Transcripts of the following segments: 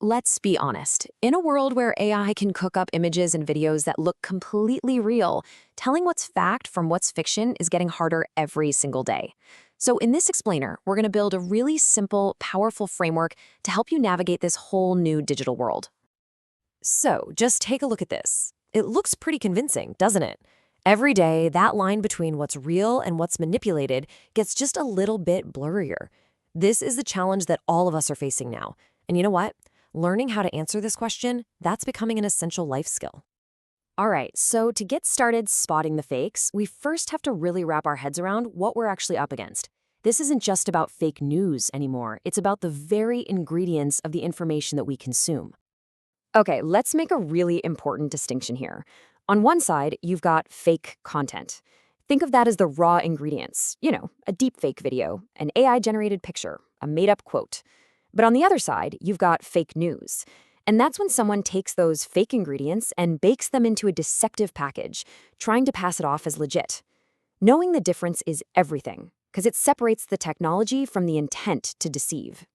Let's be honest. In a world where AI can cook up images and videos that look completely real, telling what's fact from what's fiction is getting harder every single day. So in this explainer, we're going to build a really simple, powerful framework to help you navigate this whole new digital world. So just take a look at this. It looks pretty convincing, doesn't it? Every day, that line between what's real and what's manipulated gets just a little bit blurrier. This is the challenge that all of us are facing now. And you know what? Learning how to answer this question, that's becoming an essential life skill. All right, so to get started spotting the fakes, we first have to really wrap our heads around what we're actually up against. This isn't just about fake news anymore. It's about the very ingredients of the information that we consume. Okay, let's make a really important distinction here. On one side, you've got fake content. Think of that as the raw ingredients. A deepfake video, an AI-generated picture, a made-up quote. But on the other side, you've got fake news. And that's when someone takes those fake ingredients and bakes them into a deceptive package, trying to pass it off as legit. Knowing the difference is everything, because it separates the technology from the intent to deceive.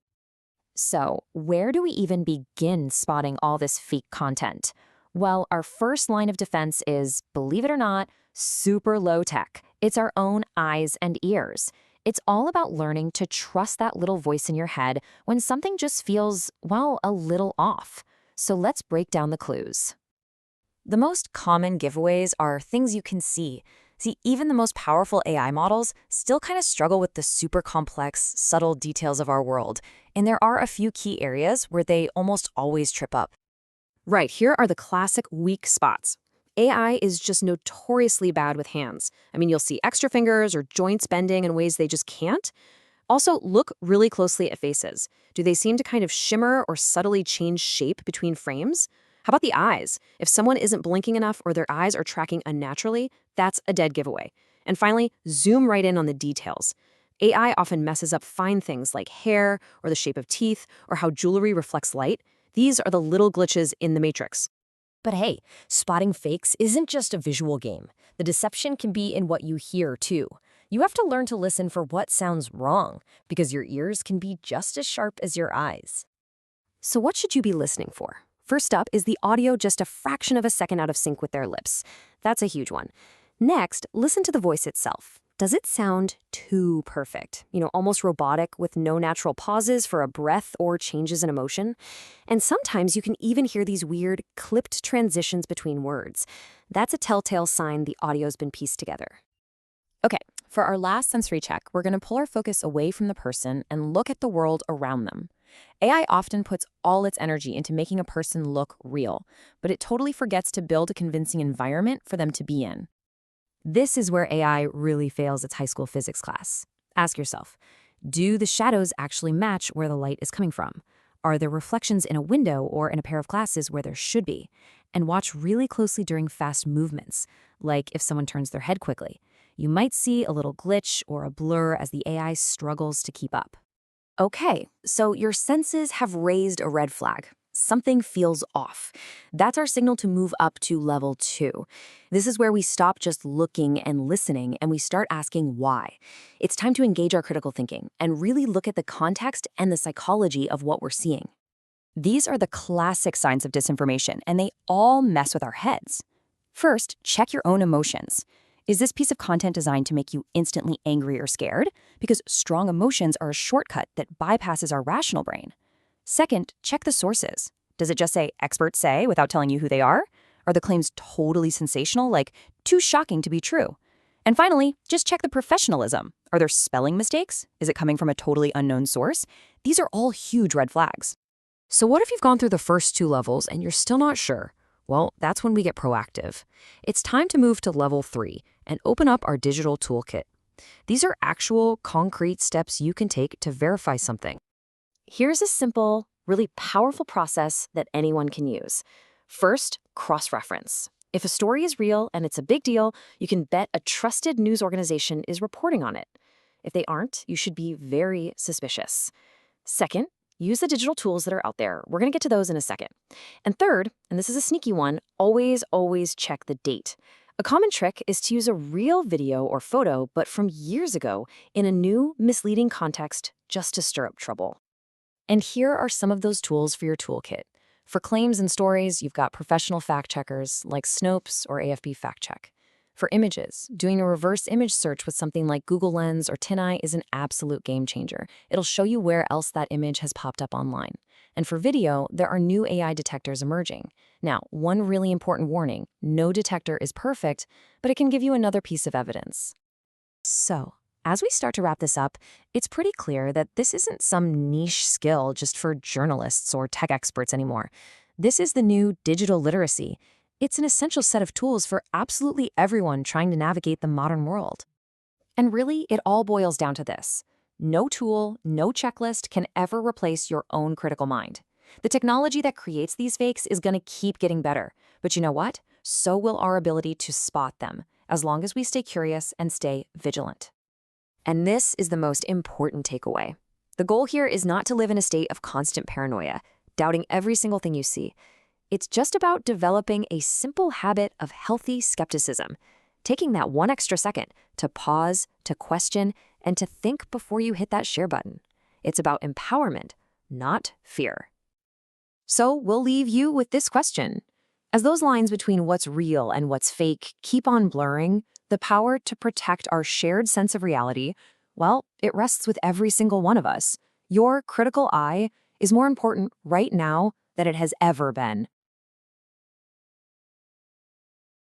So, where do we even begin spotting all this fake content? Well, our first line of defense is, believe it or not, super low tech. It's our own eyes and ears. It's all about learning to trust that little voice in your head when something just feels, well, a little off. So let's break down the clues. The most common giveaways are things you can see. See, even the most powerful AI models still kind of struggle with the super complex, subtle details of our world. And there are a few key areas where they almost always trip up. Right, here are the classic weak spots. AI is just notoriously bad with hands. You'll see extra fingers or joints bending in ways they just can't. Also, look really closely at faces. Do they seem to kind of shimmer or subtly change shape between frames? How about the eyes? If someone isn't blinking enough or their eyes are tracking unnaturally, that's a dead giveaway. And finally, zoom right in on the details. AI often messes up fine things like hair or the shape of teeth or how jewelry reflects light. These are the little glitches in the matrix. But hey, spotting fakes isn't just a visual game. The deception can be in what you hear, too. You have to learn to listen for what sounds wrong, because your ears can be just as sharp as your eyes. So what should you be listening for? First up is the audio just a fraction of a second out of sync with their lips. That's a huge one. Next, listen to the voice itself. Does it sound too perfect? Almost robotic with no natural pauses for a breath or changes in emotion? And sometimes you can even hear these weird, clipped transitions between words. That's a telltale sign the audio's been pieced together. Okay, for our last sensory check, we're going to pull our focus away from the person and look at the world around them. AI often puts all its energy into making a person look real, but it totally forgets to build a convincing environment for them to be in. This is where AI really fails its high school physics class. Ask yourself, do the shadows actually match where the light is coming from? Are there reflections in a window or in a pair of glasses where there should be? And watch really closely during fast movements, like if someone turns their head quickly. You might see a little glitch or a blur as the AI struggles to keep up. Okay, so your senses have raised a red flag. Something feels off. That's our signal to move up to level 2. This is where we stop just looking and listening and we start asking why. It's time to engage our critical thinking and really look at the context and the psychology of what we're seeing. These are the classic signs of disinformation, and they all mess with our heads. First, check your own emotions. Is this piece of content designed to make you instantly angry or scared? Because strong emotions are a shortcut that bypasses our rational brain. Second, check the sources. Does it just say experts say without telling you who they are? Are the claims totally sensational, like too shocking to be true? And finally, just check the professionalism. Are there spelling mistakes? Is it coming from a totally unknown source? These are all huge red flags. So what if you've gone through the first 2 levels and you're still not sure? Well, that's when we get proactive. It's time to move to level 3 and open up our digital toolkit. These are actual, concrete steps you can take to verify something. Here's a simple, really powerful process that anyone can use. First, cross-reference. If a story is real and it's a big deal, you can bet a trusted news organization is reporting on it. If they aren't, you should be very suspicious. Second, use the digital tools that are out there. We're going to get to those in a second. And third, and this is a sneaky one, always check the date. A common trick is to use a real video or photo, but from years ago, in a new, misleading context, just to stir up trouble. And here are some of those tools for your toolkit. For claims and stories, you've got professional fact checkers like Snopes or AFB Fact Check. For images, doing a reverse image search with something like Google Lens or TinEye is an absolute game changer. It'll show you where else that image has popped up online. And for video, there are new AI detectors emerging. Now, one really important warning, no detector is perfect, but it can give you another piece of evidence. So, as we start to wrap this up, it's pretty clear that this isn't some niche skill just for journalists or tech experts anymore. This is the new digital literacy. It's an essential set of tools for absolutely everyone trying to navigate the modern world. And really, it all boils down to this. No tool, no checklist can ever replace your own critical mind. The technology that creates these fakes is going to keep getting better. But you know what? So will our ability to spot them, as long as we stay curious and stay vigilant. And this is the most important takeaway. The goal here is not to live in a state of constant paranoia, doubting every single thing you see. It's just about developing a simple habit of healthy skepticism, taking that one extra second to pause, to question, and to think before you hit that share button. It's about empowerment, not fear. So we'll leave you with this question. As those lines between what's real and what's fake keep on blurring, the power to protect our shared sense of reality, well, it rests with every single one of us. Your critical eye is more important right now than it has ever been.